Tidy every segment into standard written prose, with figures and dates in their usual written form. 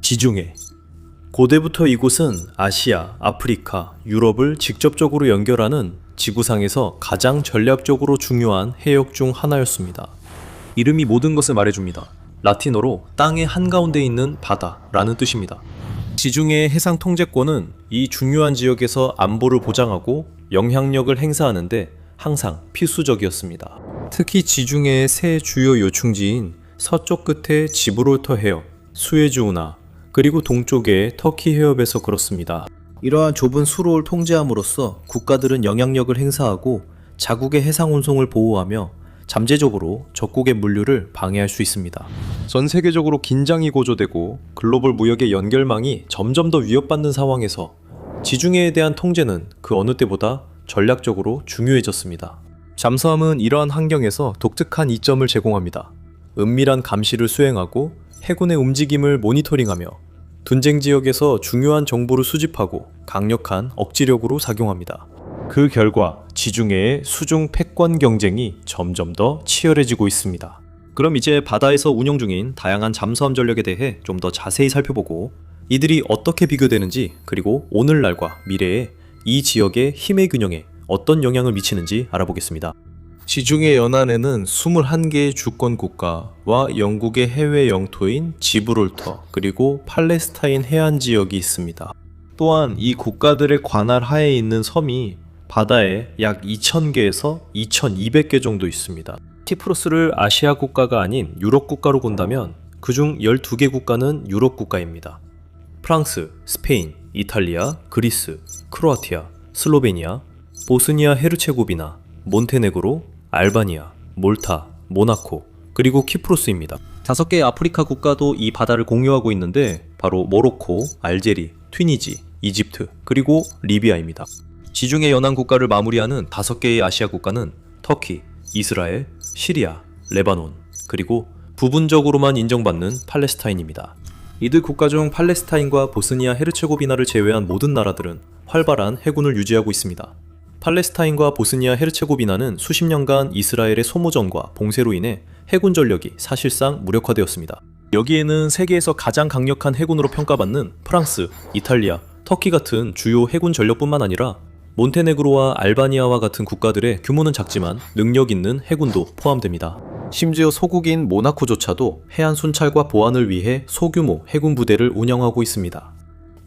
지중해. 고대부터 이곳은 아시아, 아프리카, 유럽을 직접적으로 연결하는 지구상에서 가장 전략적으로 중요한 해역 중 하나였습니다. 이름이 모든 것을 말해줍니다. 라틴어로 땅의 한가운데 있는 바다라는 뜻입니다. 지중해의 해상 통제권은 이 중요한 지역에서 안보를 보장하고 영향력을 행사하는데 항상 필수적이었습니다. 특히 지중해의 세 주요 요충지인 서쪽 끝의 지브롤터 해협, 수에즈 운하, 그리고 동쪽의 터키 해협에서 그렇습니다. 이러한 좁은 수로를 통제함으로써 국가들은 영향력을 행사하고 자국의 해상 운송을 보호하며 잠재적으로 적국의 물류를 방해할 수 있습니다. 전 세계적으로 긴장이 고조되고 글로벌 무역의 연결망이 점점 더 위협받는 상황에서 지중해에 대한 통제는 그 어느 때보다 전략적으로 중요해졌습니다. 잠수함은 이러한 환경에서 독특한 이점을 제공합니다. 은밀한 감시를 수행하고 해군의 움직임을 모니터링하며 분쟁 지역에서 중요한 정보를 수집하고 강력한 억지력으로 작용합니다. 그 결과 지중해의 수중 패권 경쟁이 점점 더 치열해지고 있습니다. 그럼 이제 바다에서 운영 중인 다양한 잠수함 전력에 대해 좀 더 자세히 살펴보고 이들이 어떻게 비교되는지, 그리고 오늘날과 미래에 이 지역의 힘의 균형에 어떤 영향을 미치는지 알아보겠습니다. 지중해 연안에는 21개의 주권 국가와 영국의 해외 영토인 지브롤터, 그리고 팔레스타인 해안 지역이 있습니다. 또한 이 국가들의 관할 하에 있는 섬이 바다에 약 2,000개에서 2,200개 정도 있습니다. 키프로스를 아시아 국가가 아닌 유럽 국가로 본다면 그중 12개 국가는 유럽 국가입니다. 프랑스, 스페인, 이탈리아, 그리스, 크로아티아, 슬로베니아, 보스니아 헤르체고비나, 몬테네그로, 알바니아, 몰타, 모나코, 그리고 키프로스입니다. 5개의 아프리카 국가도 이 바다를 공유하고 있는데 바로 모로코, 알제리, 튀니지, 이집트, 그리고 리비아입니다. 지중해 연안 국가를 마무리하는 5개의 아시아 국가는 터키, 이스라엘, 시리아, 레바논, 그리고 부분적으로만 인정받는 팔레스타인입니다. 이들 국가 중 팔레스타인과 보스니아 헤르체고비나를 제외한 모든 나라들은 활발한 해군을 유지하고 있습니다. 팔레스타인과 보스니아 헤르체고비나는 수십 년간 이스라엘의 소모전과 봉쇄로 인해 해군 전력이 사실상 무력화되었습니다. 여기에는 세계에서 가장 강력한 해군으로 평가받는 프랑스, 이탈리아, 터키 같은 주요 해군 전력뿐만 아니라 몬테네그로와 알바니아와 같은 국가들의 규모는 작지만 능력 있는 해군도 포함됩니다. 심지어 소국인 모나코조차도 해안 순찰과 보안을 위해 소규모 해군 부대를 운영하고 있습니다.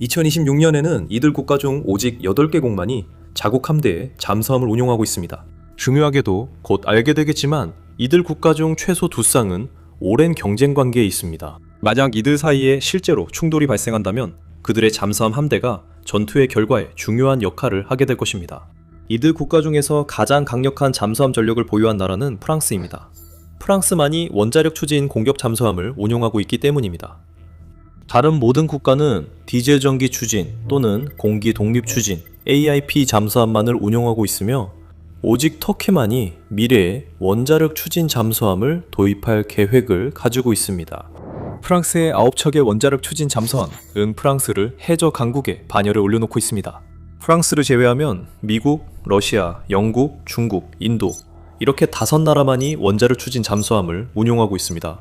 2026년에는 이들 국가 중 오직 8개국만이 자국 함대에 잠수함을 운용하고 있습니다. 중요하게도 곧 알게 되겠지만 이들 국가 중 최소 2쌍은 오랜 경쟁 관계에 있습니다. 만약 이들 사이에 실제로 충돌이 발생한다면 그들의 잠수함 함대가 전투의 결과에 중요한 역할을 하게 될 것입니다. 이들 국가 중에서 가장 강력한 잠수함 전력을 보유한 나라는 프랑스입니다. 프랑스만이 원자력 추진 공격 잠수함을 운용하고 있기 때문입니다. 다른 모든 국가는 디젤 전기 추진 또는 공기 독립 추진 AIP 잠수함만을 운용하고 있으며 오직 터키만이 미래에 원자력 추진 잠수함을 도입할 계획을 가지고 있습니다. 프랑스의 9척의 원자력 추진 잠수함은 프랑스를 해저 강국에 반열에 올려놓고 있습니다. 프랑스를 제외하면 미국, 러시아, 영국, 중국, 인도 이렇게 5나라만이 원자력 추진 잠수함을 운용하고 있습니다.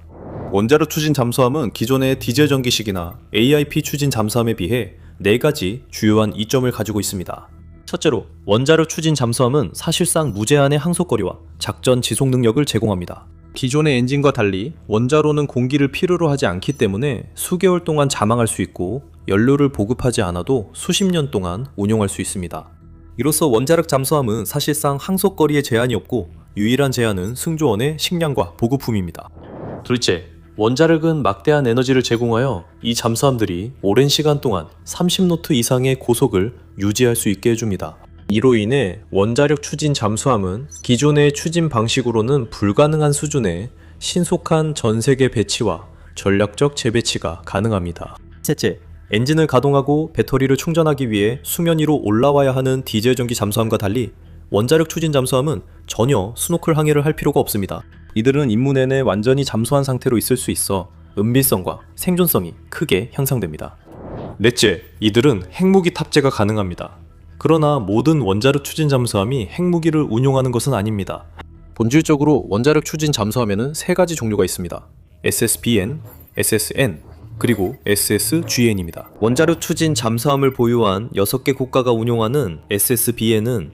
원자력 추진 잠수함은 기존의 디젤 전기식이나 AIP 추진 잠수함에 비해 4가지 주요한 이점을 가지고 있습니다. 첫째로, 원자력 추진 잠수함은 사실상 무제한의 항속거리와 작전 지속 능력을 제공합니다. 기존의 엔진과 달리 원자로는 공기를 필요로 하지 않기 때문에 수개월 동안 자망할 수 있고 연료를 보급하지 않아도 수십 년 동안 운용할 수 있습니다. 이로써 원자력 잠수함은 사실상 항속거리에 제한이 없고 유일한 제한은 승조원의 식량과 보급품입니다. 둘째, 원자력은 막대한 에너지를 제공하여 이 잠수함들이 오랜 시간 동안 30노트 이상의 고속을 유지할 수 있게 해줍니다. 이로 인해 원자력 추진 잠수함은 기존의 추진 방식으로는 불가능한 수준의 신속한 전세계 배치와 전략적 재배치가 가능합니다. 셋째, 엔진을 가동하고 배터리를 충전하기 위해 수면 위로 올라와야 하는 디젤 전기 잠수함과 달리 원자력 추진 잠수함은 전혀 스노클 항해를 할 필요가 없습니다. 이들은 임무 내내 완전히 잠수한 상태로 있을 수 있어 은밀성과 생존성이 크게 향상됩니다. 넷째, 이들은 핵무기 탑재가 가능합니다. 그러나 모든 원자력 추진 잠수함이 핵무기를 운용하는 것은 아닙니다. 본질적으로 원자력 추진 잠수함에는 3가지 종류가 있습니다. SSBN, SSN, 그리고 SSGN입니다. 원자력 추진 잠수함을 보유한 6개 국가가 운용하는 SSBN은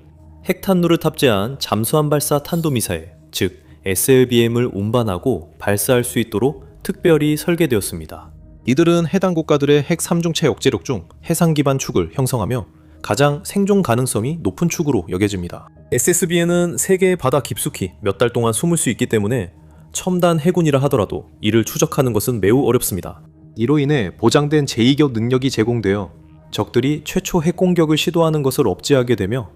핵탄두를 탑재한 잠수함 발사 탄도미사일, 즉 SLBM을 운반하고 발사할 수 있도록 특별히 설계되었습니다. 이들은 해당 국가들의 핵 3중체 억제력 중 해상 기반 축을 형성하며 가장 생존 가능성이 높은 축으로 여겨집니다. SSBN은 세계의 바다 깊숙이 몇 달 동안 숨을 수 있기 때문에 첨단 해군이라 하더라도 이를 추적하는 것은 매우 어렵습니다. 이로 인해 보장된 제2격 능력이 제공되어 적들이 최초 핵공격을 시도하는 것을 억제하게 되며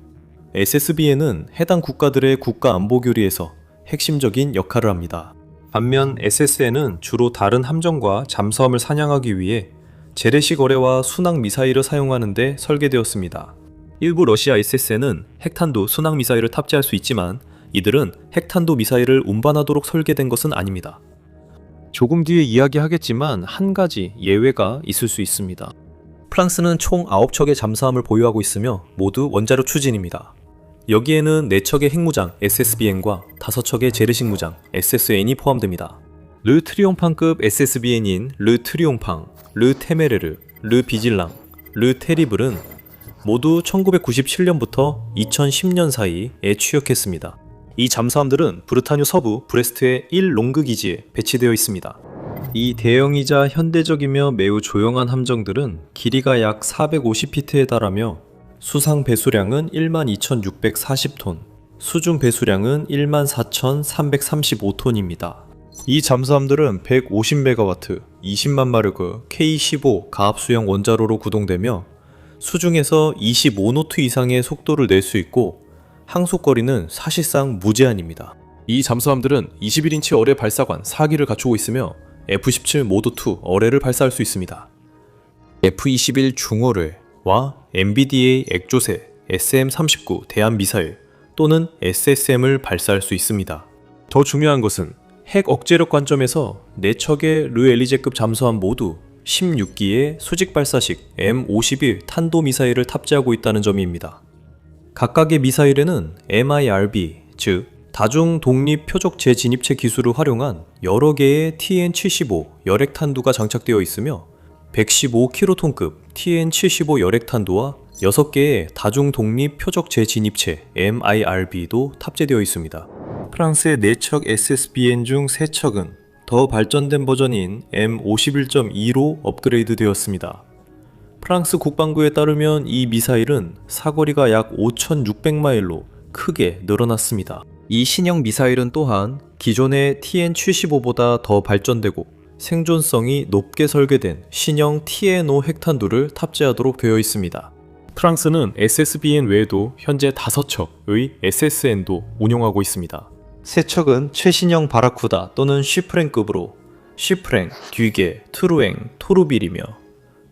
SSBN은 해당 국가들의 국가 안보 교리에서 핵심적인 역할을 합니다. 반면 SSN은 주로 다른 함정과 잠수함을 사냥하기 위해 재래식 어뢰와 순항 미사일을 사용하는 데 설계되었습니다. 일부 러시아 SSN은 핵탄두 순항 미사일을 탑재할 수 있지만 이들은 핵탄두 미사일을 운반하도록 설계된 것은 아닙니다. 조금 뒤에 이야기하겠지만 한 가지 예외가 있을 수 있습니다. 프랑스는 총 9척의 잠수함을 보유하고 있으며 모두 원자력 추진입니다. 여기에는 4척의 핵무장 SSBN과 5척의 재래식 무장 SSN이 포함됩니다. 르 트리옹팡급 SSBN인 르 트리옹팡, 르 테메르르, 르 비질랑, 르 테리블은 모두 1997년부터 2010년 사이에 취역했습니다. 이 잠수함들은 브르타뉴 서부 브레스트의 1롱그 기지에 배치되어 있습니다. 이 대형이자 현대적이며 매우 조용한 함정들은 길이가 약 450피트에 달하며 수상 배수량은 12,640톤, 수중 배수량은 14,335톤입니다. 이 잠수함들은 150MW, 20만 마르크 K15 가압수형 원자로로 구동되며 수중에서 25노트 이상의 속도를 낼 수 있고 항속거리는 사실상 무제한입니다. 이 잠수함들은 21인치 어뢰 발사관 4기를 갖추고 있으며 F-17 모드2 어뢰를 발사할 수 있습니다. F-21 중어뢰와 MBDA 액조세 SM-39 대함미사일 또는 SSM을 발사할 수 있습니다. 더 중요한 것은 핵 억제력 관점에서 4척의 르 엘리제급 잠수함 모두 16기의 수직 발사식 M51 탄도미사일을 탑재하고 있다는 점입니다. 각각의 미사일에는 MIRB, 즉 다중 독립 표적 재진입체 기술을 활용한 여러 개의 TN-75 열핵탄두가 장착되어 있으며 115kg급 TN-75 열핵탄두와 6개의 다중 독립 표적 재진입체 MIRB도 탑재되어 있습니다. 프랑스의 4척 SSBN 중 3척은 더 발전된 버전인 M51.2로 업그레이드 되었습니다. 프랑스 국방부에 따르면 이 미사일은 사거리가 약 5,600마일로 크게 늘어났습니다. 이 신형 미사일은 또한 기존의 TN-75보다 더 발전되고 생존성이 높게 설계된 신형 TN-5 핵탄두를 탑재하도록 되어 있습니다. 프랑스는 SSBN 외에도 현재 5척의 SSN도 운용하고 있습니다. 3척은 최신형 바라쿠다 또는 쉬프랭급으로 쉬프랭, 듀게, 트루엥, 토르빌이며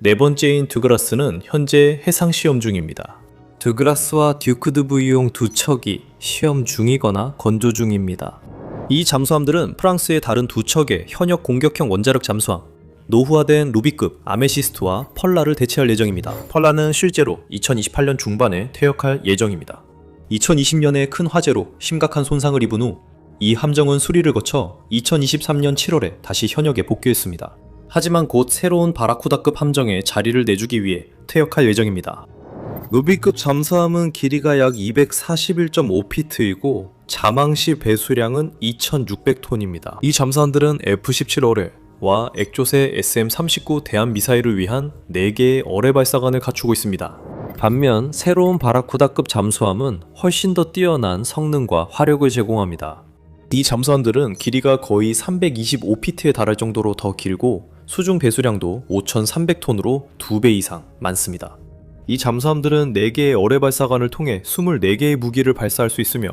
4번째인 드그라스는 현재 해상 시험 중입니다. 드그라스와 듀크드브이용 2척이 시험 중이거나 건조 중입니다. 이 잠수함들은 프랑스의 다른 2척의 현역 공격형 원자력 잠수함 노후화된 루비급 아메시스트와 펄라를 대체할 예정입니다. 펄라는 실제로 2028년 중반에 퇴역할 예정입니다. 2020년에 큰 화재로 심각한 손상을 입은 후 이 함정은 수리를 거쳐 2023년 7월에 다시 현역에 복귀했습니다. 하지만 곧 새로운 바라쿠다급 함정에 자리를 내주기 위해 퇴역할 예정입니다. 루비급 잠수함은 길이가 약 241.5피트이고 자망시 배수량은 2,600톤입니다. 이 잠수함들은 F-17 어뢰와 액조세 SM-39 대함미사일을 위한 4개의 어뢰 발사관을 갖추고 있습니다. 반면 새로운 바라쿠다급 잠수함은 훨씬 더 뛰어난 성능과 화력을 제공합니다. 이 잠수함들은 길이가 거의 325피트에 달할 정도로 더 길고 수중 배수량도 5,300톤으로 2배 이상 많습니다. 이 잠수함들은 4개의 어뢰 발사관을 통해 24개의 무기를 발사할 수 있으며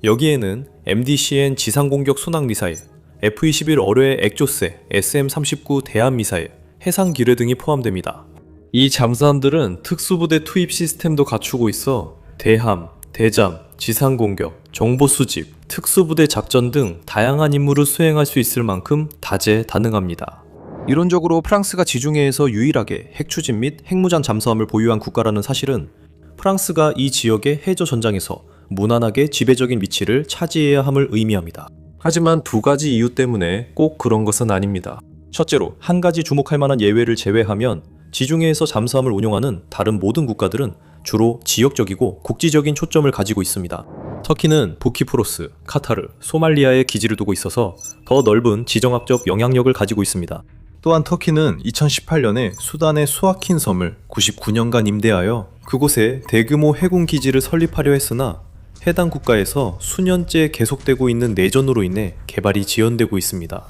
여기에는 MDCN 지상공격 순항미사일, F-21 어뢰 액조세 SM-39 대함미사일, 해상기뢰 등이 포함됩니다. 이 잠수함들은 특수부대 투입 시스템도 갖추고 있어 대함, 대잠, 지상공격, 정보수집, 특수부대 작전 등 다양한 임무를 수행할 수 있을 만큼 다재다능합니다. 이론적으로 프랑스가 지중해에서 유일하게 핵추진 및 핵무장 잠수함을 보유한 국가라는 사실은 프랑스가 이 지역의 해저 전장에서 무난하게 지배적인 위치를 차지해야 함을 의미합니다. 하지만 2가지 이유 때문에 꼭 그런 것은 아닙니다. 첫째로, 한 가지 주목할 만한 예외를 제외하면 지중해에서 잠수함을 운용하는 다른 모든 국가들은 주로 지역적이고 국지적인 초점을 가지고 있습니다. 터키는 부키프로스, 카타르, 소말리아에 기지를 두고 있어서 더 넓은 지정학적 영향력을 가지고 있습니다. 또한 터키는 2018년에 수단의 수아킨 섬을 99년간 임대하여 그곳에 대규모 해군 기지를 설립하려 했으나 해당 국가에서 수년째 계속되고 있는 내전으로 인해 개발이 지연되고 있습니다.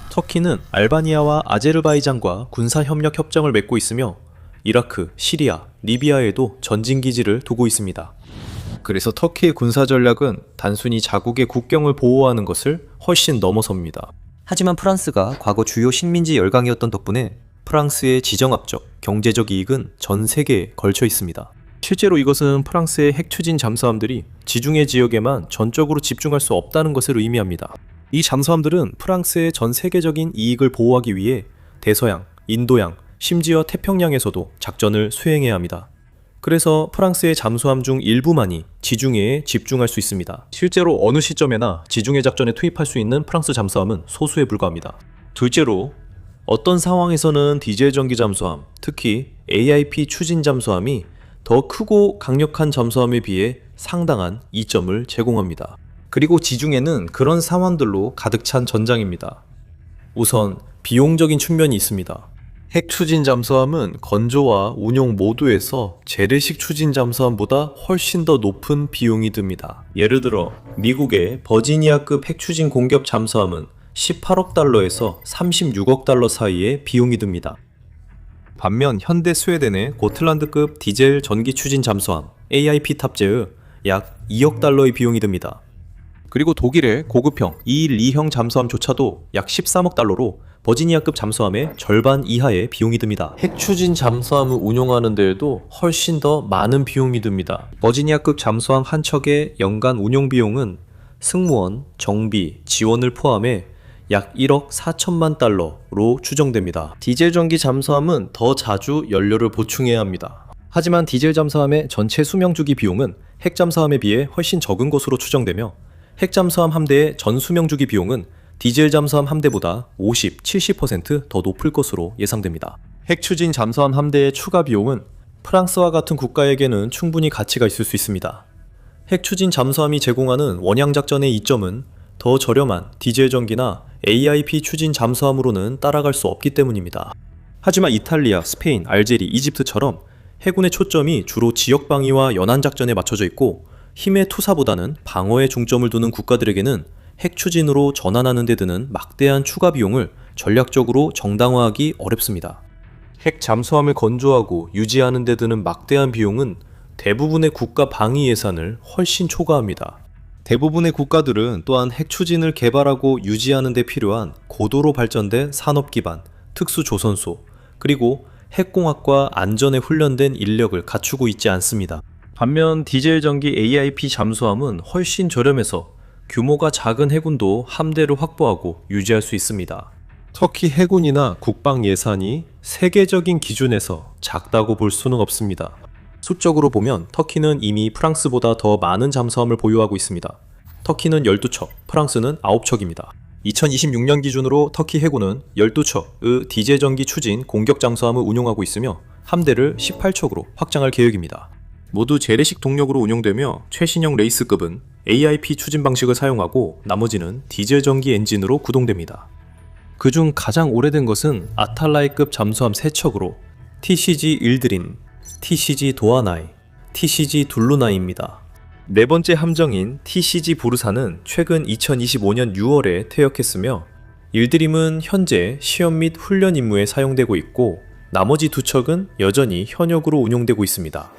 터키는 알바니아와 아제르바이잔과 군사협력 협정을 맺고 있으며 이라크, 시리아, 리비아에도 전진기지를 두고 있습니다. 그래서 터키의 군사 전략은 단순히 자국의 국경을 보호하는 것을 훨씬 넘어섭니다. 하지만 프랑스가 과거 주요 식민지 열강이었던 덕분에 프랑스의 지정학적, 경제적 이익은 전 세계에 걸쳐 있습니다. 실제로 이것은 프랑스의 핵 추진 잠수함들이 지중해 지역에만 전적으로 집중할 수 없다는 것을 의미합니다. 이 잠수함들은 프랑스의 전 세계적인 이익을 보호하기 위해 대서양, 인도양, 심지어 태평양에서도 작전을 수행해야 합니다. 그래서 프랑스의 잠수함 중 일부만이 지중해에 집중할 수 있습니다. 실제로 어느 시점에나 지중해 작전에 투입할 수 있는 프랑스 잠수함은 소수에 불과합니다. 둘째로, 어떤 상황에서는 디젤 전기 잠수함, 특히 AIP 추진 잠수함이 더 크고 강력한 잠수함에 비해 상당한 이점을 제공합니다. 그리고 지중해는 그런 상황들로 가득 찬 전장입니다. 우선 비용적인 측면이 있습니다. 핵 추진 잠수함은 건조와 운용 모두에서 재래식 추진 잠수함보다 훨씬 더 높은 비용이 듭니다. 예를 들어 미국의 버지니아급 핵 추진 공격 잠수함은 18억 달러에서 36억 달러 사이의 비용이 듭니다. 반면 현대 스웨덴의 고틀란드급 디젤 전기 추진 잠수함 AIP 탑재의 약 2억 달러의 비용이 듭니다. 그리고 독일의 고급형 212형 잠수함조차도 약 13억 달러로 버지니아급 잠수함의 절반 이하의 비용이 듭니다. 핵 추진 잠수함을 운용하는 데에도 훨씬 더 많은 비용이 듭니다. 버지니아급 잠수함 한 척의 연간 운용 비용은 승무원, 정비, 지원을 포함해 약 1억 4천만 달러로 추정됩니다. 디젤 전기 잠수함은 더 자주 연료를 보충해야 합니다. 하지만 디젤 잠수함의 전체 수명주기 비용은 핵 잠수함에 비해 훨씬 적은 것으로 추정되며 핵 잠수함 함대의 전 수명주기 비용은 디젤 잠수함 함대보다 50, 70% 더 높을 것으로 예상됩니다. 핵 추진 잠수함 함대의 추가 비용은 프랑스와 같은 국가에게는 충분히 가치가 있을 수 있습니다. 핵 추진 잠수함이 제공하는 원양 작전의 이점은 더 저렴한 디젤 전기나 AIP 추진 잠수함으로는 따라갈 수 없기 때문입니다. 하지만 이탈리아, 스페인, 알제리, 이집트처럼 해군의 초점이 주로 지역 방위와 연안 작전에 맞춰져 있고 힘의 투사보다는 방어에 중점을 두는 국가들에게는 핵 추진으로 전환하는 데 드는 막대한 추가 비용을 전략적으로 정당화하기 어렵습니다. 핵 잠수함을 건조하고 유지하는 데 드는 막대한 비용은 대부분의 국가 방위 예산을 훨씬 초과합니다. 대부분의 국가들은 또한 핵 추진을 개발하고 유지하는 데 필요한 고도로 발전된 산업 기반, 특수 조선소, 그리고 핵공학과 안전에 훈련된 인력을 갖추고 있지 않습니다. 반면 디젤 전기 AIP 잠수함은 훨씬 저렴해서 규모가 작은 해군도 함대를 확보하고 유지할 수 있습니다. 터키 해군이나 국방 예산이 세계적인 기준에서 작다고 볼 수는 없습니다. 수적으로 보면 터키는 이미 프랑스보다 더 많은 잠수함을 보유하고 있습니다. 터키는 12척, 프랑스는 9척입니다. 2026년 기준으로 터키 해군은 12척의 디젤 전기 추진 공격 잠수함을 운용하고 있으며 함대를 18척으로 확장할 계획입니다. 모두 재래식 동력으로 운용되며 최신형 레이스급은 AIP 추진 방식을 사용하고 나머지는 디젤 전기 엔진으로 구동됩니다. 그중 가장 오래된 것은 아탈라이급 잠수함 3척으로 TCG 일드린, TCG 도하나이, TCG 둘루나이입니다. 네 번째 함정인 TCG 보르사는 최근 2025년 6월에 퇴역했으며 일드림은 현재 시험 및 훈련 임무에 사용되고 있고 나머지 두 척은 여전히 현역으로 운용되고 있습니다.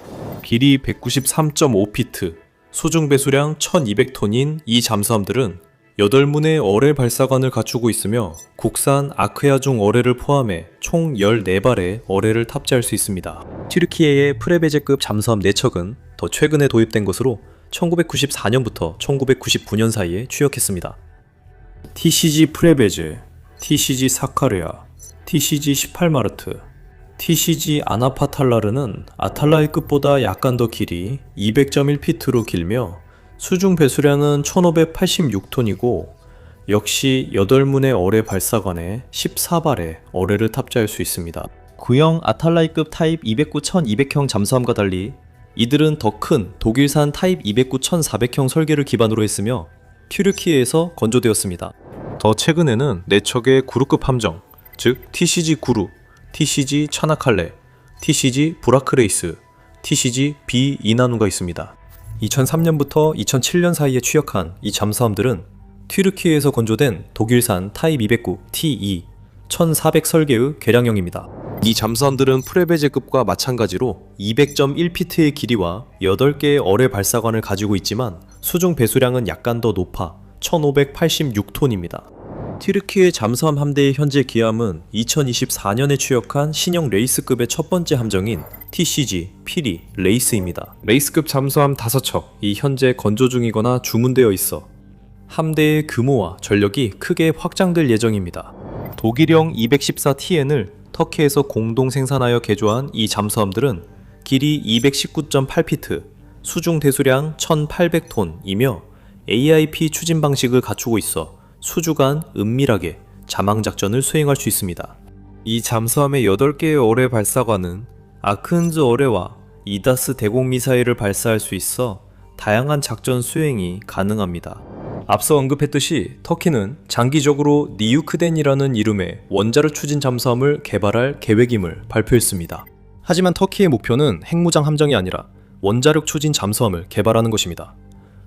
길이 193.5피트, 수중 배수량 1200톤인 이 잠수함들은 8문의 어뢰 발사관을 갖추고 있으며 국산 아크야중 어뢰를 포함해 총 14발의 어뢰를 탑재할 수 있습니다. 튀르키예의 프레베제급 잠수함 4척은 더 최근에 도입된 것으로 1994년부터 1999년 사이에 취역했습니다. TCG 프레베제, TCG 사카르야, TCG 18마르트, TCG 아나파탈라르는 아탈라이급보다 약간 더 길이 200.1피트로 길며 수중 배수량은 1586톤이고 역시 8문의 어뢰 발사관에 14발의 어뢰를 탑재할 수 있습니다. 구형 아탈라이급 타입 209-1200형 잠수함과 달리 이들은 더 큰 독일산 타입 209-1400형 설계를 기반으로 했으며 튀르키예에서 건조되었습니다. 더 최근에는 4척의 구루급 함정, 즉 TCG 구루, TCG 차나칼레, TCG 브라크레이스, TCG 비 이나누가 있습니다. 2003년부터 2007년 사이에 취역한 이 잠수함들은 튀르키예에서 건조된 독일산 타입 209 T2 1400 설계의 개량형입니다. 이 잠수함들은 프레베제급과 마찬가지로 200.1피트의 길이와 8개의 어뢰 발사관을 가지고 있지만 수중 배수량은 약간 더 높아 1586톤입니다. 튀르키예 잠수함 함대의 현재 기함은 2024년에 취역한 신형 레이스급의 첫 번째 함정인 TCG 피리 레이스입니다. 레이스급 잠수함 5척이 현재 건조 중이거나 주문되어 있어 함대의 규모와 전력이 크게 확장될 예정입니다. 독일형 214TN을 터키에서 공동 생산하여 개조한 이 잠수함들은 길이 219.8피트, 수중 대수량 1800톤이며 AIP 추진 방식을 갖추고 있어 수주간 은밀하게 자망 작전을 수행할 수 있습니다. 이 잠수함의 8개의 어뢰 발사관은 아크은즈 어뢰와 이다스 대공 미사일을 발사할 수 있어 다양한 작전 수행이 가능합니다. 앞서 언급했듯이 터키는 장기적으로 니우크덴이라는 이름의 원자력 추진 잠수함을 개발할 계획임을 발표했습니다. 하지만 터키의 목표는 핵무장 함정이 아니라 원자력 추진 잠수함을 개발하는 것입니다.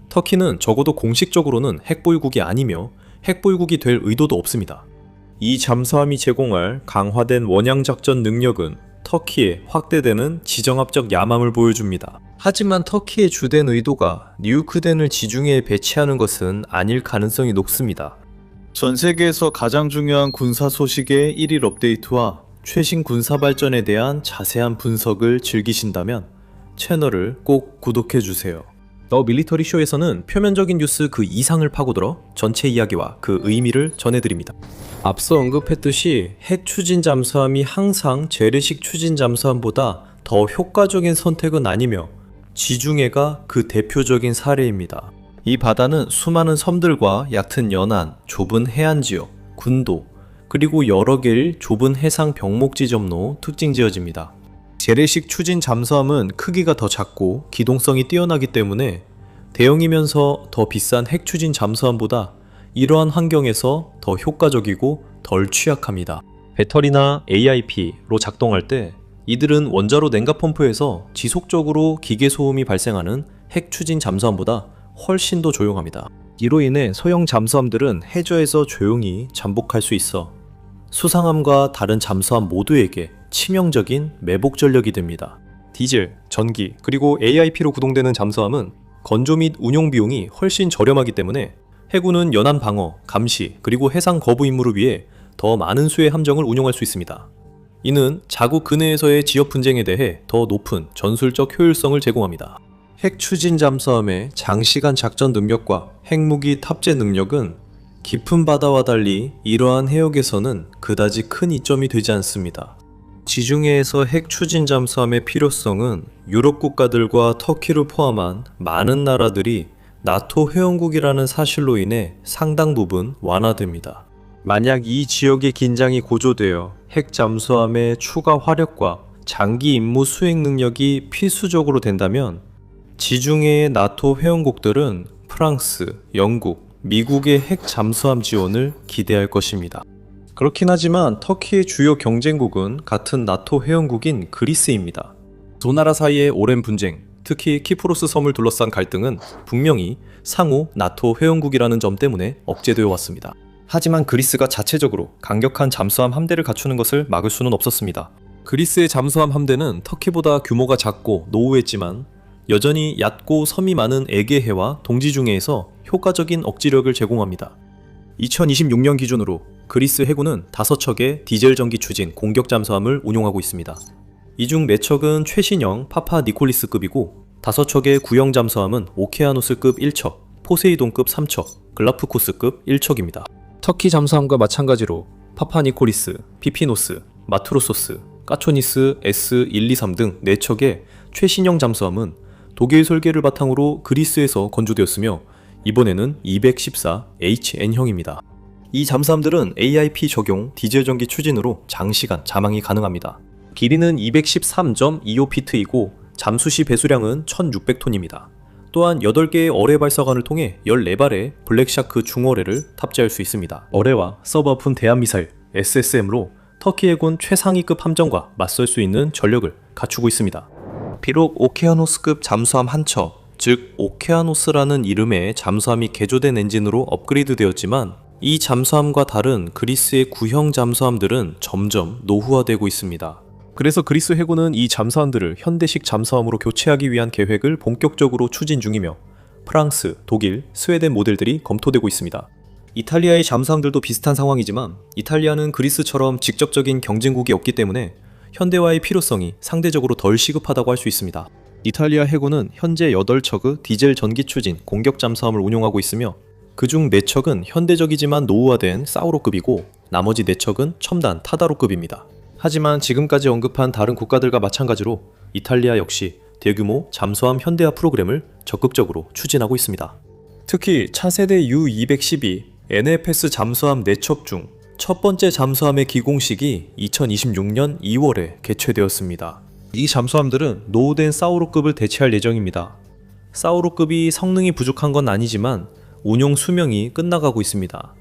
터키는 적어도 공식적으로는 핵보유국이 아니며 핵보유국이 될 의도도 없습니다. 이 잠수함이 제공할 강화된 원양작전 능력은 터키에 확대되는 지정학적 야망을 보여줍니다. 하지만 터키의 주된 의도가 니우크덴을 지중해에 배치하는 것은 아닐 가능성이 높습니다. 전 세계에서 가장 중요한 군사 소식의 1일 업데이트와 최신 군사 발전에 대한 자세한 분석을 즐기신다면 채널을 꼭 구독해주세요. 더 밀리터리 쇼에서는 표면적인 뉴스 그 이상을 파고들어 전체 이야기와 그 의미를 전해드립니다. 앞서 언급했듯이 핵 추진 잠수함이 항상 재래식 추진 잠수함보다 더 효과적인 선택은 아니며 지중해가 그 대표적인 사례입니다. 이 바다는 수많은 섬들과 얕은 연안, 좁은 해안지역, 군도, 그리고 여러 개의 좁은 해상 병목 지점로 특징 지어집니다. 재래식 추진 잠수함은 크기가 더 작고 기동성이 뛰어나기 때문에 대형이면서 더 비싼 핵 추진 잠수함보다 이러한 환경에서 더 효과적이고 덜 취약합니다. 배터리나 AIP로 작동할 때 이들은 원자로 냉각 펌프에서 지속적으로 기계 소음이 발생하는 핵 추진 잠수함보다 훨씬 더 조용합니다. 이로 인해 소형 잠수함들은 해저에서 조용히 잠복할 수 있어 수상함과 다른 잠수함 모두에게 치명적인 매복 전력이 됩니다. 디젤, 전기, 그리고 AIP로 구동되는 잠수함은 건조 및 운용 비용이 훨씬 저렴하기 때문에 해군은 연안 방어, 감시, 그리고 해상 거부 임무를 위해 더 많은 수의 함정을 운용할 수 있습니다. 이는 자국 근해에서의 지역 분쟁에 대해 더 높은 전술적 효율성을 제공합니다. 핵 추진 잠수함의 장시간 작전 능력과 핵무기 탑재 능력은 깊은 바다와 달리 이러한 해역에서는 그다지 큰 이점이 되지 않습니다. 지중해에서 핵 추진 잠수함의 필요성은 유럽 국가들과 터키를 포함한 많은 나라들이 나토 회원국이라는 사실로 인해 상당 부분 완화됩니다. 만약 이 지역의 긴장이 고조되어 핵 잠수함의 추가 화력과 장기 임무 수행 능력이 필수적으로 된다면 지중해의 나토 회원국들은 프랑스, 영국, 미국의 핵 잠수함 지원을 기대할 것입니다. 그렇긴 하지만 터키의 주요 경쟁국은 같은 나토 회원국인 그리스입니다. 두 나라 사이의 오랜 분쟁, 특히 키프로스 섬을 둘러싼 갈등은 분명히 상호 나토 회원국이라는 점 때문에 억제되어 왔습니다. 하지만 그리스가 자체적으로 강력한 잠수함 함대를 갖추는 것을 막을 수는 없었습니다. 그리스의 잠수함 함대는 터키보다 규모가 작고 노후했지만 여전히 얕고 섬이 많은 에게해와 동지중해에서 효과적인 억지력을 제공합니다. 2026년 기준으로 그리스 해군은 5척의 디젤 전기 추진 공격 잠수함을 운용하고 있습니다. 이 중 4척은 최신형 파파 니콜리스급이고 5척의 구형 잠수함은 오케아노스급 1척, 포세이돈급 3척, 글라프코스급 1척입니다. 터키 잠수함과 마찬가지로 파파 니콜리스, 피피노스, 마트로소스, 까초니스 S123 등 4척의 최신형 잠수함은 독일 설계를 바탕으로 그리스에서 건조되었으며 이번에는 214HN형입니다. 이 잠수함들은 AIP 적용 디젤 전기 추진으로 장시간 잠항이 가능합니다. 길이는 213.25피트이고 잠수 시 배수량은 1600톤입니다. 또한 8개의 어뢰 발사관을 통해 14발의 블랙샤크 중어뢰를 탑재할 수 있습니다. 어뢰와 서브아픈 대함미사일 SSM으로 터키 해군 최상위급 함정과 맞설 수 있는 전력을 갖추고 있습니다. 비록 오케아노스급 잠수함 한 척, 즉 오케아노스라는 이름의 잠수함이 개조된 엔진으로 업그레이드 되었지만 이 잠수함과 다른 그리스의 구형 잠수함들은 점점 노후화되고 있습니다. 그래서 그리스 해군은 이 잠수함들을 현대식 잠수함으로 교체하기 위한 계획을 본격적으로 추진 중이며 프랑스, 독일, 스웨덴 모델들이 검토되고 있습니다. 이탈리아의 잠수함들도 비슷한 상황이지만 이탈리아는 그리스처럼 직접적인 경쟁국이 없기 때문에 현대화의 필요성이 상대적으로 덜 시급하다고 할 수 있습니다. 이탈리아 해군은 현재 8척의 디젤 전기 추진 공격 잠수함을 운용하고 있으며 그중 4척은 현대적이지만 노후화된 사우로급이고 나머지 4척은 첨단 타다로급입니다. 하지만 지금까지 언급한 다른 국가들과 마찬가지로 이탈리아 역시 대규모 잠수함 현대화 프로그램을 적극적으로 추진하고 있습니다. 특히 차세대 U212 NFS 잠수함 4척 중 첫 번째 잠수함의 기공식이 2026년 2월에 개최되었습니다. 이 잠수함들은 노후된 사우로급을 대체할 예정입니다. 사우로급이 성능이 부족한 건 아니지만 운용 수명이 끝나가고 있습니다.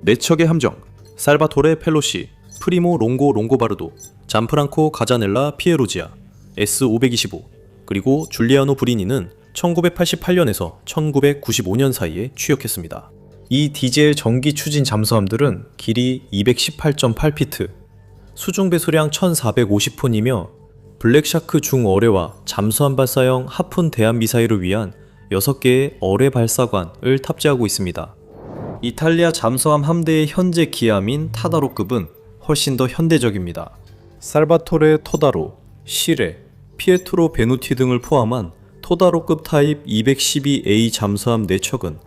4척의 함정, 살바토레 펠로시, 프리모 롱고 롱고바르도, 잔프랑코 가자넬라 피에로지아, S525, 그리고 줄리아노 브리니는 1988년에서 1995년 사이에 취역했습니다. 이 디젤 전기 추진 잠수함들은 길이 218.8피트, 수중 배수량 1450톤이며 블랙샤크 중어뢰와 잠수함 발사형 하푼 대함 미사일을 위한 6개의 어뢰 발사관을 탑재하고 있습니다. 이탈리아 잠수함 함대의 현재 기함인 타다로급은 훨씬 더 현대적입니다. 살바토레 토다로, 시레, 피에트로 베누티 등을 포함한 토다로급 타입 212A 잠수함 4척은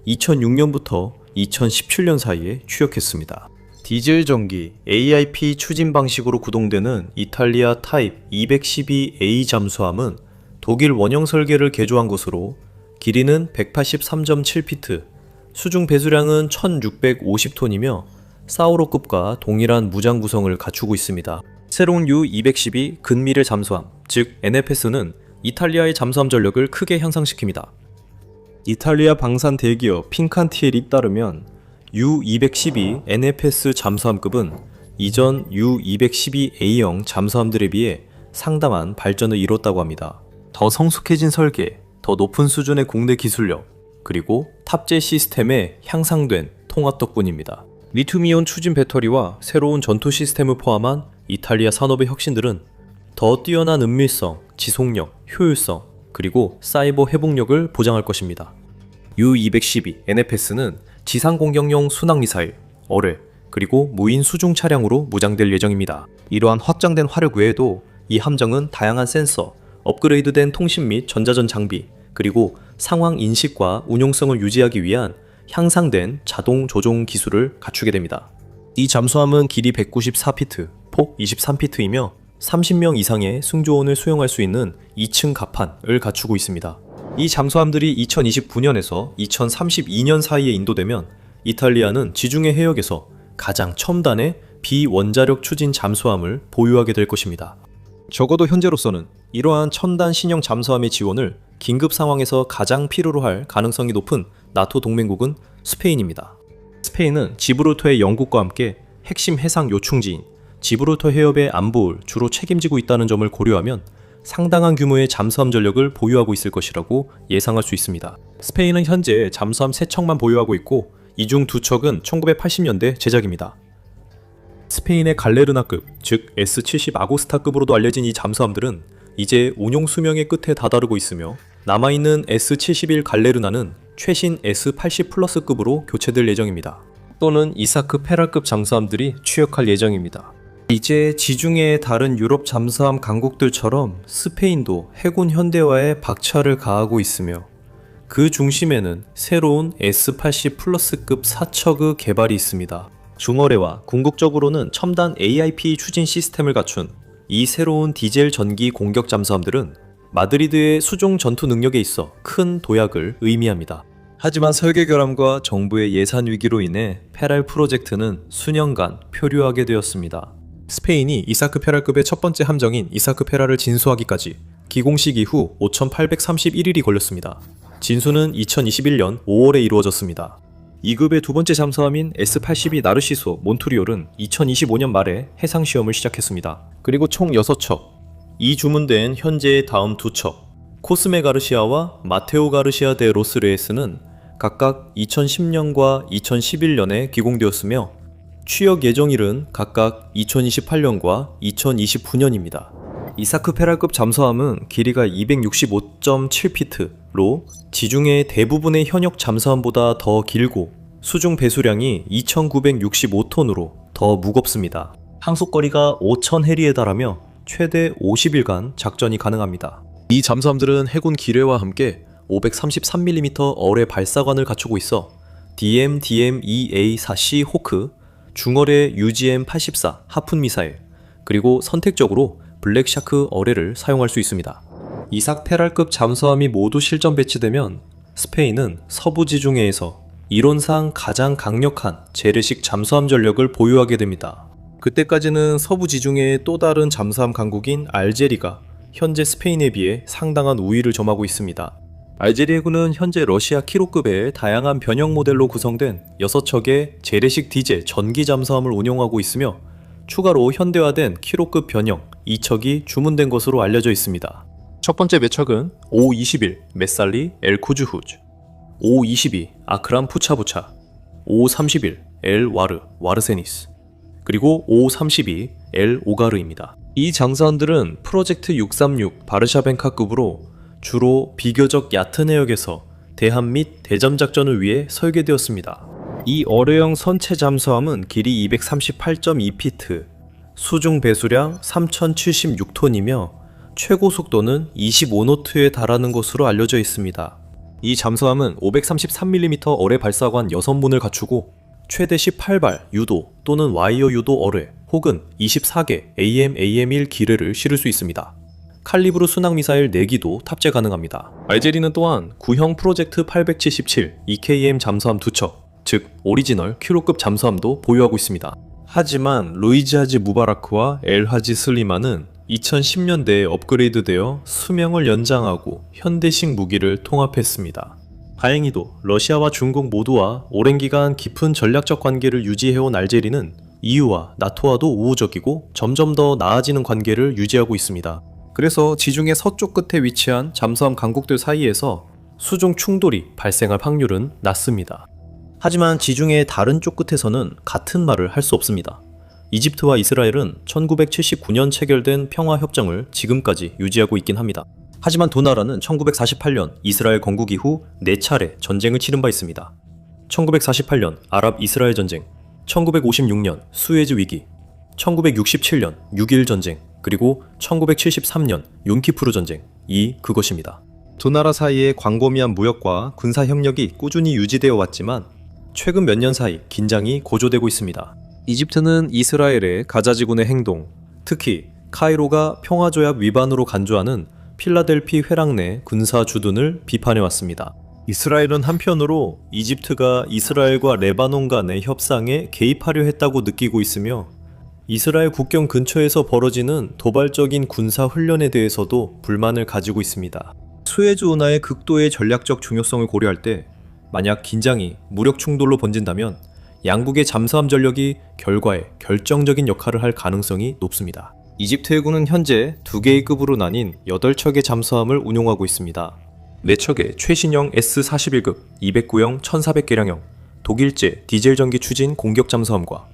2006년부터 2017년 사이에 취역했습니다. 디젤 전기 AIP 추진 방식으로 구동되는 이탈리아 타입 212A 잠수함은 독일 원형 설계를 개조한 것으로 길이는 183.7피트, 수중 배수량은 1650톤이며 사우로급과 동일한 무장 구성을 갖추고 있습니다. 새로운 U212 근미래 잠수함, 즉 NFS는 이탈리아의 잠수함 전력을 크게 향상시킵니다. 이탈리아 방산 대기업 핑칸티엘이 따르면 U212 NFS 잠수함급은 이전 U212A형 잠수함들에 비해 상당한 발전을 이뤘다고 합니다. 더 성숙해진 설계, 더 높은 수준의 국내 기술력, 그리고 탑재 시스템의 향상된 통합 덕분입니다. 리튬이온 추진 배터리와 새로운 전투 시스템을 포함한 이탈리아 산업의 혁신들은 더 뛰어난 은밀성, 지속력, 효율성, 그리고 사이버 회복력을 보장할 것입니다. U212 NFS는 지상 공격용 순항미사일, 어뢰, 그리고 무인 수중 차량으로 무장될 예정입니다. 이러한 확장된 화력 외에도 이 함정은 다양한 센서, 업그레이드된 통신 및 전자전 장비, 그리고 상황 인식과 운용성을 유지하기 위한 향상된 자동 조종 기술을 갖추게 됩니다. 이 잠수함은 길이 194피트, 폭 23피트이며 30명 이상의 승조원을 수용할 수 있는 2층 갑판을 갖추고 있습니다. 이 잠수함들이 2029년에서 2032년 사이에 인도되면 이탈리아는 지중해 해역에서 가장 첨단의 비원자력 추진 잠수함을 보유하게 될 것입니다. 적어도 현재로서는 이러한 첨단 신형 잠수함의 지원을 긴급 상황에서 가장 필요로 할 가능성이 높은 나토 동맹국은 스페인입니다. 스페인은 지브롤터의 영국과 함께 핵심 해상 요충지인 지브롤터 해협의 안보를 주로 책임지고 있다는 점을 고려하면 상당한 규모의 잠수함 전력을 보유하고 있을 것이라고 예상할 수 있습니다. 스페인은 현재 잠수함 3척만 보유하고 있고 이 중 2척은 1980년대 제작입니다. 스페인의 갈레르나급, 즉 S70 아고스타급으로도 알려진 이 잠수함들은 이제 운용 수명의 끝에 다다르고 있으며 남아있는 S71 갈레르나는 최신 S80 플러스급으로 교체될 예정입니다. 또는 이사크 페랄급 잠수함들이 취역할 예정입니다. 이제 지중해의 다른 유럽 잠수함 강국들처럼 스페인도 해군 현대화에 박차를 가하고 있으며 그 중심에는 새로운 S80 플러스급 4척의 개발이 있습니다. 중어뢰와 궁극적으로는 첨단 AIP 추진 시스템을 갖춘 이 새로운 디젤 전기 공격 잠수함들은 마드리드의 수중 전투 능력에 있어 큰 도약을 의미합니다. 하지만 설계 결함과 정부의 예산 위기로 인해 페랄 프로젝트는 수년간 표류하게 되었습니다. 스페인이 이사크 페랄급의 첫 번째 함정인 이사크 페랄을 진수하기까지 기공식 이후 5,831일이 걸렸습니다. 진수는 2021년 5월에 이루어졌습니다. 2급의 두 번째 잠수함인 S-82 나르시소 몬트리올은 2025년 말에 해상 시험을 시작했습니다. 그리고 총 6척, 이 주문된 현재의 다음 두 척, 코스메 가르시아와 마테오 가르시아 데 로스레에스는 각각 2010년과 2011년에 기공되었으며 취역 예정일은 각각 2028년과 2029년입니다. 이사크 페랄급 잠수함은 길이가 265.7피트로 지중해 대부분의 현역 잠수함보다 더 길고 수중 배수량이 2,965톤으로 더 무겁습니다. 항속거리가 5,000해리에 달하며 최대 50일간 작전이 가능합니다. 이 잠수함들은 해군 기뢰와 함께 533mm 어뢰 발사관을 갖추고 있어 DMDM-2A4C 호크, 중어뢰 UGM-84 하푼 미사일, 그리고 선택적으로 블랙샤크 어뢰를 사용할 수 있습니다. 이삭 페랄급 잠수함이 모두 실전 배치되면 스페인은 서부 지중해에서 이론상 가장 강력한 재래식 잠수함 전력을 보유하게 됩니다. 그때까지는 서부 지중해의 또 다른 잠수함 강국인 알제리가 현재 스페인에 비해 상당한 우위를 점하고 있습니다. 알제리 해군은 현재 러시아 키로급의 다양한 변형 모델로 구성된 6척의 재래식 디젤 전기 잠수함을 운용하고 있으며 추가로 현대화된 키로급 변형 2척이 주문된 것으로 알려져 있습니다. 첫 번째 매척은 O21 메살리 엘 쿠주후즈, O22 아크람 푸차부차, O31 엘 와르 와르세니스, 그리고 O32 엘 오가르입니다. 이 잠수함들은 프로젝트 636 바르샤벤카급으로 주로 비교적 얕은 해역에서 대함 및 대잠 작전을 위해 설계되었습니다. 이 어뢰형 선체 잠수함은 길이 238.2피트, 수중 배수량 3,076톤이며 최고 속도는 25노트에 달하는 것으로 알려져 있습니다. 이 잠수함은 533mm 어뢰 발사관 6문을 갖추고 최대 18발 유도 또는 와이어 유도 어뢰 혹은 24개 AM-1 기뢰를 실을 수 있습니다. 칼리브르 순항 미사일 4기도 탑재 가능합니다. 알제리는 또한 구형 프로젝트 877 EKM 잠수함 2척, 즉 오리지널 큐로급 잠수함도 보유하고 있습니다. 하지만 루이즈 하지 무바라크와 엘 하지 슬리만은 2010년대에 업그레이드되어 수명을 연장하고 현대식 무기를 통합했습니다. 다행히도 러시아와 중국 모두와 오랜 기간 깊은 전략적 관계를 유지해온 알제리는 EU와 나토와도 우호적이고 점점 더 나아지는 관계를 유지하고 있습니다. 그래서 지중해 서쪽 끝에 위치한 잠수함 강국들 사이에서 수중 충돌이 발생할 확률은 낮습니다. 하지만 지중해의 다른 쪽 끝에서는 같은 말을 할 수 없습니다. 이집트와 이스라엘은 1979년 체결된 평화협정을 지금까지 유지하고 있긴 합니다. 하지만 두 나라는 1948년 이스라엘 건국 이후 4차례 전쟁을 치른 바 있습니다. 1948년 아랍 이스라엘 전쟁, 1956년 수에즈 위기, 1967년 6.1 전쟁, 그리고 1973년 욤키푸르 전쟁이 그것입니다. 두 나라 사이의 광범위한 무역과 군사 협력이 꾸준히 유지되어 왔지만 최근 몇 년 사이 긴장이 고조되고 있습니다. 이집트는 이스라엘의 가자지군의 행동, 특히 카이로가 평화조약 위반으로 간주하는 필라델피 회랑 내 군사 주둔을 비판해왔습니다. 이스라엘은 한편으로 이집트가 이스라엘과 레바논 간의 협상에 개입하려 했다고 느끼고 있으며 이스라엘 국경 근처에서 벌어지는 도발적인 군사 훈련에 대해서도 불만을 가지고 있습니다. 수에즈 운하의 극도의 전략적 중요성을 고려할 때 만약 긴장이 무력 충돌로 번진다면 양국의 잠수함 전력이 결과에 결정적인 역할을 할 가능성이 높습니다. 이집트 해군은 현재 2개의 급으로 나뉜 8척의 잠수함을 운용하고 있습니다. 4척의 최신형 S-41급 209형 1400개량형 독일제 디젤 전기 추진 공격 잠수함과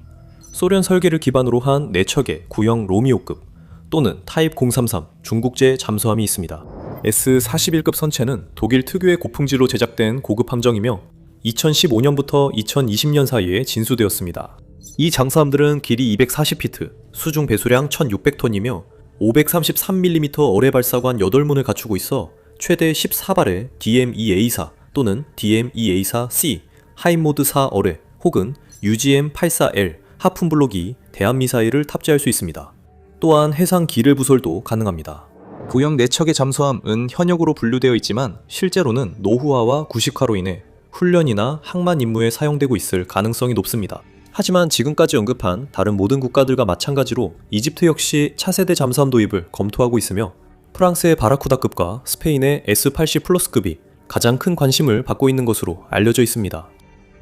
소련 설계를 기반으로 한 4척의 구형 로미오급 또는 타입 033 중국제 잠수함이 있습니다. S-41급 선체는 독일 특유의 고풍지로 제작된 고급 함정이며 2015년부터 2020년 사이에 진수되었습니다. 이 잠수함들은 길이 240피트, 수중 배수량 1600톤이며 533mm 어뢰 발사관 8문을 갖추고 있어 최대 14발의 DMEA4 또는 DMEA4C 하이모드 4 어뢰 혹은 UGM-84L 하푼블록2 대함미사일을 탑재할 수 있습니다. 또한 해상 기뢰 부설도 가능합니다. 구형 4척의 잠수함은 현역으로 분류되어 있지만 실제로는 노후화와 구식화로 인해 훈련이나 항만 임무에 사용되고 있을 가능성이 높습니다. 하지만 지금까지 언급한 다른 모든 국가들과 마찬가지로 이집트 역시 차세대 잠수함 도입을 검토하고 있으며 프랑스의 바라쿠다급과 스페인의 S-80 플러스급이 가장 큰 관심을 받고 있는 것으로 알려져 있습니다.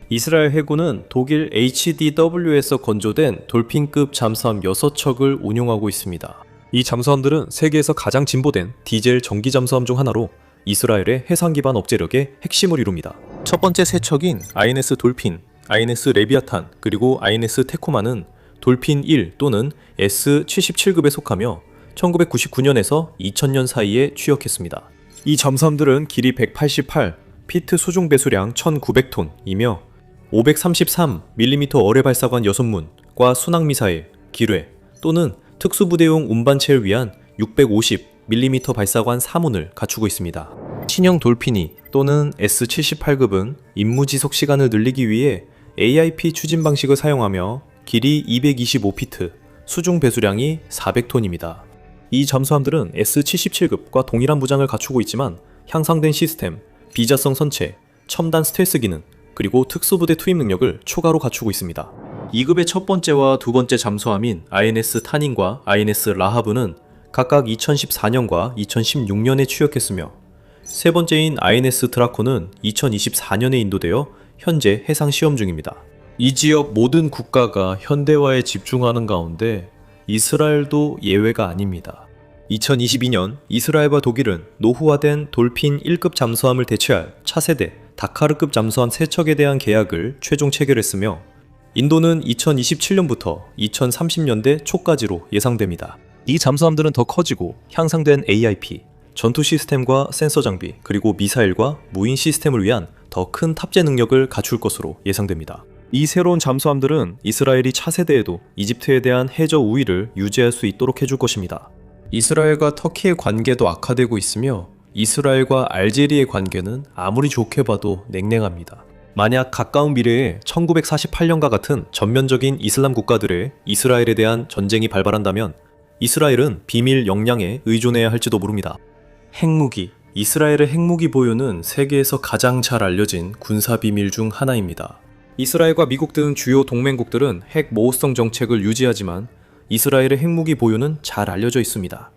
이스라엘 해군은 독일 HDW에서 건조된 돌핀급 잠수함 6척을 운용하고 있습니다. 이 잠수함들은 세계에서 가장 진보된 디젤 전기 잠수함 중 하나로 이스라엘의 해상 기반 억제력의 핵심을 이룹니다. 첫 번째 세 척인 INS 돌핀, INS 레비아탄, 그리고 INS 테코마는 돌핀 1 또는 S-77급에 속하며 1999년에서 2000년 사이에 취역했습니다. 이 잠수함들은 길이 188, 피트 수중 배수량 1900톤이며 533mm 어뢰 발사관 6문과 순항미사일, 기뢰 또는 특수부대용 운반체를 위한 650mm 발사관 4문을 갖추고 있습니다. 신형 돌핀이 또는 S-78급은 임무 지속 시간을 늘리기 위해 AIP 추진 방식을 사용하며 길이 225피트, 수중 배수량이 400톤입니다. 이 잠수함들은 S-77급과 동일한 무장을 갖추고 있지만 향상된 시스템, 비자성 선체, 첨단 스텔스 기능, 그리고 특수부대 투입 능력을 추가로 갖추고 있습니다. 2급의 첫 번째와 두 번째 잠수함인 INS 타닌과 INS 라하브는 각각 2014년과 2016년에 취역했으며 세 번째인 INS 드라코는 2024년에 인도되어 현재 해상 시험 중입니다. 이 지역 모든 국가가 현대화에 집중하는 가운데 이스라엘도 예외가 아닙니다. 2022년 이스라엘과 독일은 노후화된 돌핀 1급 잠수함을 대체할 차세대 다카르급 잠수함 3척에 대한 계약을 최종 체결했으며 인도는 2027년부터 2030년대 초까지로 예상됩니다. 이 잠수함들은 더 커지고 향상된 AIP, 전투 시스템과 센서 장비, 그리고 미사일과 무인 시스템을 위한 더 큰 탑재 능력을 갖출 것으로 예상됩니다. 이 새로운 잠수함들은 이스라엘이 차세대에도 이집트에 대한 해저 우위를 유지할 수 있도록 해줄 것입니다. 이스라엘과 터키의 관계도 악화되고 있으며 이스라엘과 알제리의 관계는 아무리 좋게 봐도 냉랭합니다. 만약 가까운 미래에 1948년과 같은 전면적인 이슬람 국가들의 이스라엘에 대한 전쟁이 발발한다면 이스라엘은 비밀 역량에 의존해야 할지도 모릅니다. 핵무기. 이스라엘의 핵무기 보유는 세계에서 가장 잘 알려진 군사 비밀 중 하나입니다. 이스라엘과 미국 등 주요 동맹국들은 핵 모호성 정책을 유지하지만 이스라엘의 핵무기 보유는 잘 알려져 있습니다.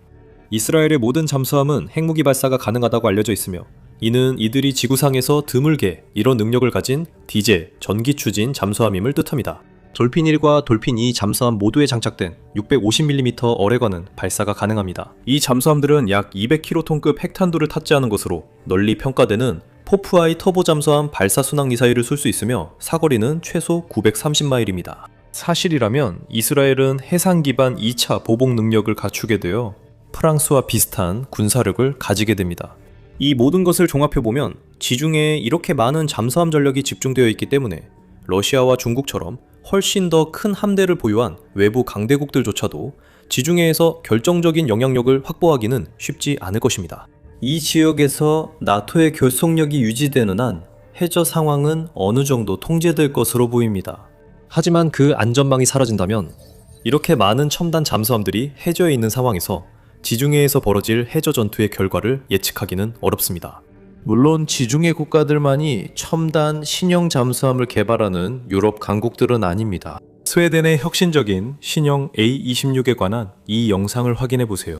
이스라엘의 모든 잠수함은 핵무기 발사가 가능하다고 알려져 있으며 이는 이들이 지구상에서 드물게 이런 능력을 가진 디젤, 전기 추진 잠수함임을 뜻합니다. 돌핀 1과 돌핀 2 잠수함 모두에 장착된 650mm 어뢰관은 발사가 가능합니다. 이 잠수함들은 약 200kg급 핵탄두를 탑재하는 것으로 널리 평가되는 포프아이 터보 잠수함 발사 순항 미사일을 쏠 수 있으며 사거리는 최소 930마일입니다. 사실이라면 이스라엘은 해상 기반 2차 보복 능력을 갖추게 되어 프랑스와 비슷한 군사력을 가지게 됩니다. 이 모든 것을 종합해보면 지중해에 이렇게 많은 잠수함 전력이 집중되어 있기 때문에 러시아와 중국처럼 훨씬 더 큰 함대를 보유한 외부 강대국들조차도 지중해에서 결정적인 영향력을 확보하기는 쉽지 않을 것입니다. 이 지역에서 나토의 결속력이 유지되는 한 해저 상황은 어느 정도 통제될 것으로 보입니다. 하지만 그 안전망이 사라진다면 이렇게 많은 첨단 잠수함들이 해저에 있는 상황에서 지중해에서 벌어질 해저 전투의 결과를 예측하기는 어렵습니다. 물론 지중해 국가들만이 첨단 신형 잠수함을 개발하는 유럽 강국들은 아닙니다. 스웨덴의 혁신적인 신형 A26에 관한 이 영상을 확인해 보세요.